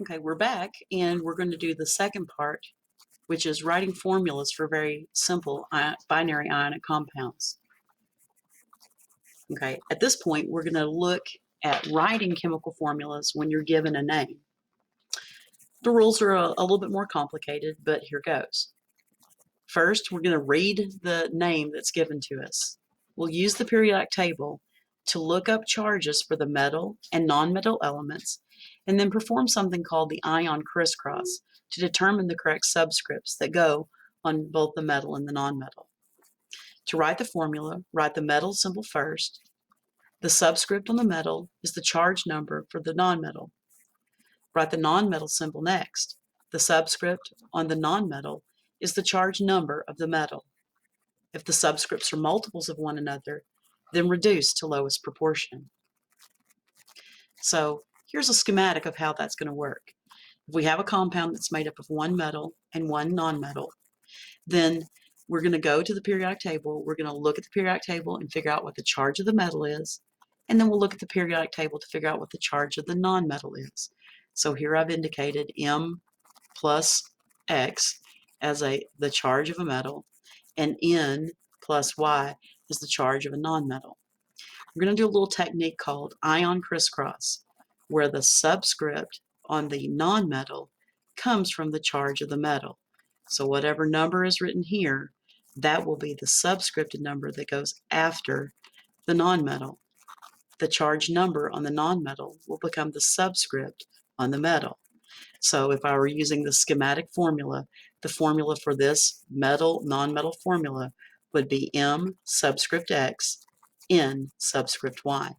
Okay, we're back and we're going to do the second part, which is writing formulas for very simple binary ionic compounds. Okay, at this point, we're going to look at writing chemical formulas when you're given a name. The rules are a little bit more complicated, but here goes. First, we're going to read the name that's given to us. We'll use the periodic table to look up charges for the metal and nonmetal elements, and then perform something called the ion crisscross to determine the correct subscripts that go on both the metal and the nonmetal. To write the formula, write the metal symbol first. The subscript on the metal is the charge number for the nonmetal. Write the nonmetal symbol next. The subscript on the nonmetal is the charge number of the metal. If the subscripts are multiples of one another, then reduce to lowest proportion. So here's a schematic of how that's going to work. If we have a compound that's made up of one metal and one nonmetal, then we're going to go to the periodic table. We're going to look at the periodic table and figure out what the charge of the metal is. And then we'll look at the periodic table to figure out what the charge of the nonmetal is. So here I've indicated M plus X as the charge of a metal, and N plus Y is the charge of a nonmetal. We're going to do a little technique called ion crisscross, where the subscript on the nonmetal comes from the charge of the metal. So whatever number is written here, that will be the subscripted number that goes after the nonmetal. The charge number on the nonmetal will become the subscript on the metal. So if I were using the schematic formula, the formula for this metal-nonmetal formula would be M subscript X, N subscript Y.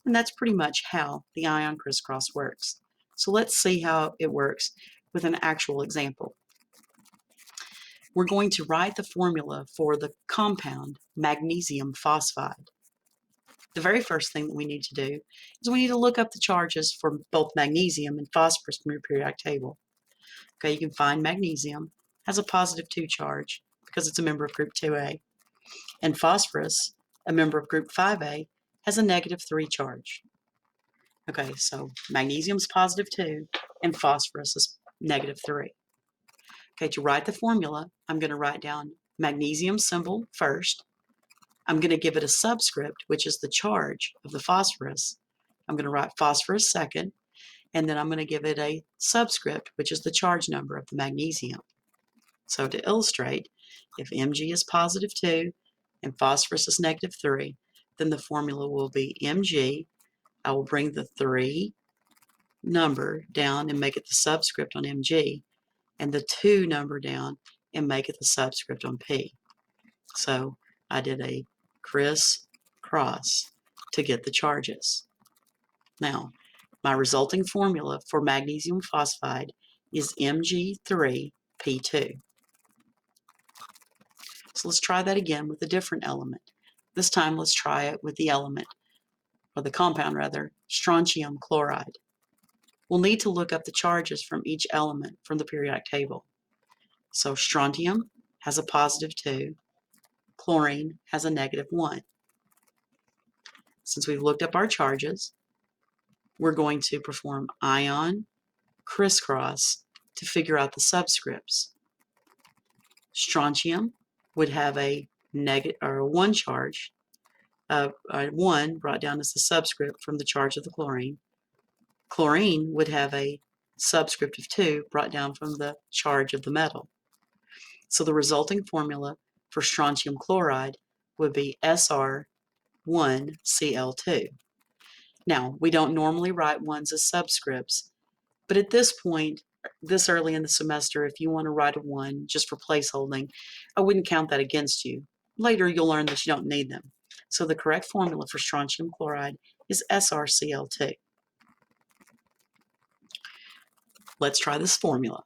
And that's pretty much how the ion crisscross works. So let's see how it works with an actual example. We're going to write the formula for the compound magnesium phosphide. The very first thing that we need to do is we need to look up the charges for both magnesium and phosphorus from your periodic table. Okay, you can find magnesium has a positive 2 charge because it's a member of group 2A, and phosphorus, a member of group 5A, has a negative 3 charge. Okay, so magnesium's positive 2 and phosphorus is negative 3. Okay, to write the formula, I'm going to write down magnesium symbol first. I'm going to give it a subscript, which is the charge of the phosphorus. I'm going to write phosphorus second, and then I'm going to give it a subscript, which is the charge number of the magnesium. So to illustrate, if Mg is positive 2 and phosphorus is negative 3, then the formula will be Mg. I will bring the 3 number down and make it the subscript on Mg, and the 2 number down and make it the subscript on P. So I did a crisscross to get the charges. Now, my resulting formula for magnesium phosphide is Mg3P2. So let's try that again with a different element. This time let's try it with the element, or the compound rather, strontium chloride. We'll need to look up the charges from each element from the periodic table. So strontium has a positive 2, chlorine has a negative 1. Since we've looked up our charges, we're going to perform ion crisscross to figure out the subscripts. Strontium would have a negative or a 1 charge, 1 brought down as the subscript from the charge of the chlorine. Chlorine would have a subscript of 2 brought down from the charge of the metal. So the resulting formula for strontium chloride would be Sr1Cl2. Now, we don't normally write 1s as subscripts, but at this point, this early in the semester, if you want to write a 1 just for placeholding, I wouldn't count that against you. Later, you'll learn that you don't need them. So the correct formula for strontium chloride is SrCl2. Let's try this formula.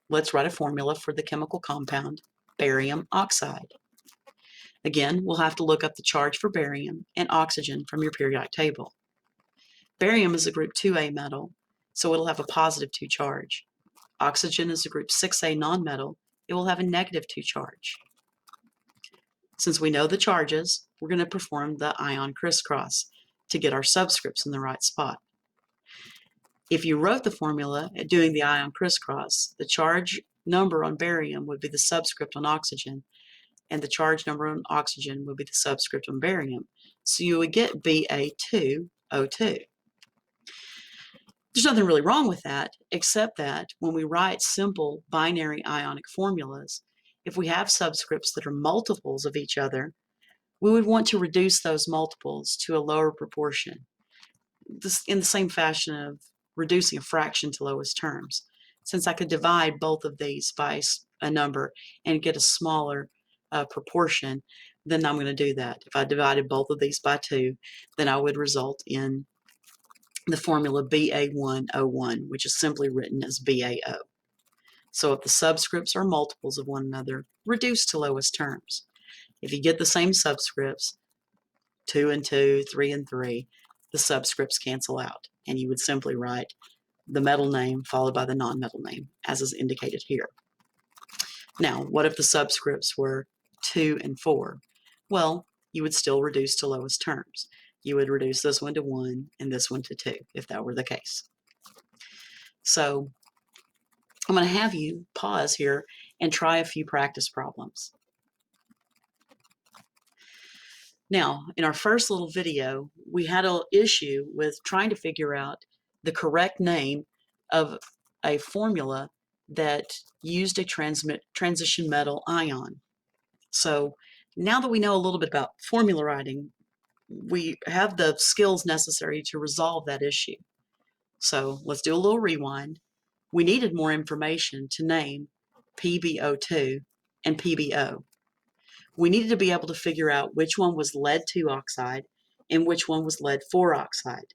Let's write a formula for the chemical compound barium oxide. Again, we'll have to look up the charge for barium and oxygen from your periodic table. Barium is a group 2A metal, so it'll have a positive 2 charge. Oxygen is a group 6A nonmetal. It will have a negative 2 charge. Since we know the charges, we're going to perform the ion crisscross to get our subscripts in the right spot. If you wrote the formula doing the ion crisscross, the charge number on barium would be the subscript on oxygen, and the charge number on oxygen would be the subscript on barium. So you would get Ba2O2. There's nothing really wrong with that, except that when we write simple binary ionic formulas, if we have subscripts that are multiples of each other, we would want to reduce those multiples to a lower proportion, in the same fashion of reducing a fraction to lowest terms. Since I could divide both of these by a number and get a smaller proportion, then I'm going to do that. If I divided both of these by 2, then I would result in the formula Ba1O1, which is simply written as BaO. So if the subscripts are multiples of one another, reduce to lowest terms. If you get the same subscripts, 2 and 2, 3 and 3, the subscripts cancel out, and you would simply write the metal name followed by the non-metal name, as is indicated here. Now, what if the subscripts were 2 and 4? Well, you would still reduce to lowest terms. You would reduce this one to 1 and this one to 2, if that were the case. So I'm going to have you pause here and try a few practice problems. Now, in our first little video, we had an issue with trying to figure out the correct name of a formula that used a transition metal ion. So now that we know a little bit about formula writing, we have the skills necessary to resolve that issue. So let's do a little rewind. We needed more information to name PbO2 and PbO. We needed to be able to figure out which one was lead-2 oxide and which one was lead-4 oxide.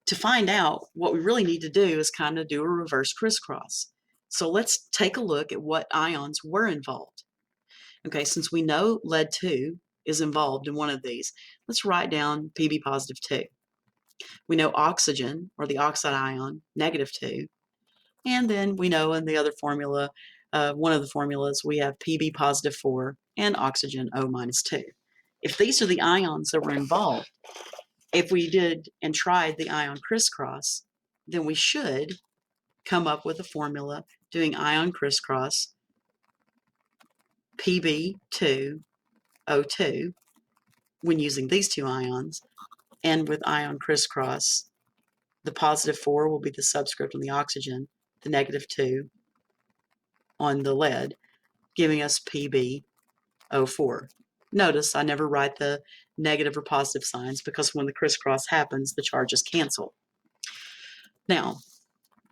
To find out, what we really need to do is kind of do a reverse crisscross. So let's take a look at what ions were involved. Okay, since we know lead-2 is involved in one of these, let's write down Pb positive 2. We know oxygen, or the oxide ion, -2. And then we know in the other formula, one of the formulas, we have Pb positive 4 and oxygen O minus 2. If these are the ions that were involved, if we did and tried the ion crisscross, then we should come up with a formula doing ion crisscross Pb2O2 when using these two ions, and with ion crisscross, the positive 4 will be the subscript on the oxygen, the -2 on the lead, giving us PbO4. Notice I never write the negative or positive signs because when the crisscross happens, the charges cancel. Now,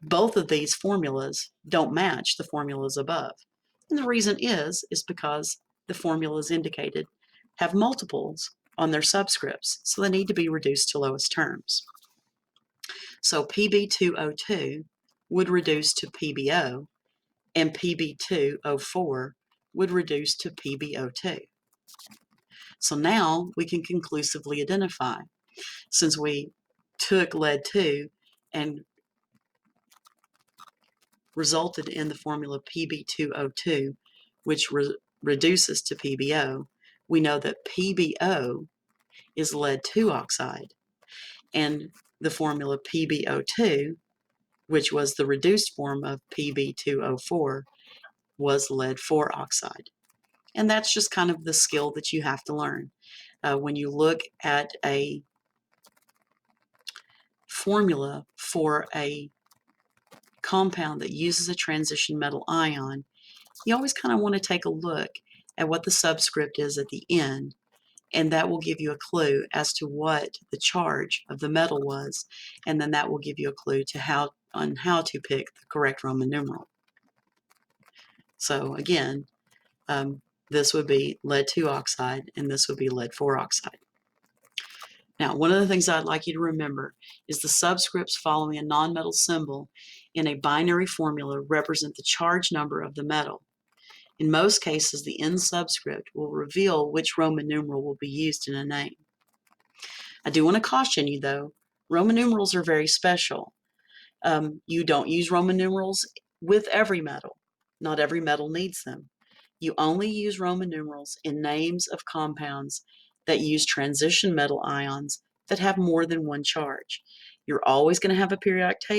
both of these formulas don't match the formulas above. And the reason is because the formulas indicated have multiples on their subscripts, so they need to be reduced to lowest terms. So Pb2O2 would reduce to PbO, and Pb2O4 would reduce to PbO2. So now we can conclusively identify, since we took lead-2 and resulted in the formula Pb2O2, which reduces to PbO, we know that PbO is lead-2 oxide, and the formula PbO2, which was the reduced form of Pb2O4, was lead-4 oxide. And that's just kind of the skill that you have to learn. When you look at a formula for a compound that uses a transition metal ion, you always kind of want to take a look at what the subscript is at the end, and that will give you a clue as to what the charge of the metal was, and then that will give you a clue to how to pick the correct Roman numeral. So again, this would be lead-2 oxide, and this would be lead-4 oxide. Now, one of the things I'd like you to remember is the subscripts following a nonmetal symbol in a binary formula represent the charge number of the metal. In most cases, the end subscript will reveal which Roman numeral will be used in a name. I do want to caution you, though, Roman numerals are very special. You don't use Roman numerals with every metal. Not every metal needs them. You only use Roman numerals in names of compounds that use transition metal ions that have more than one charge. You're always going to have a periodic table.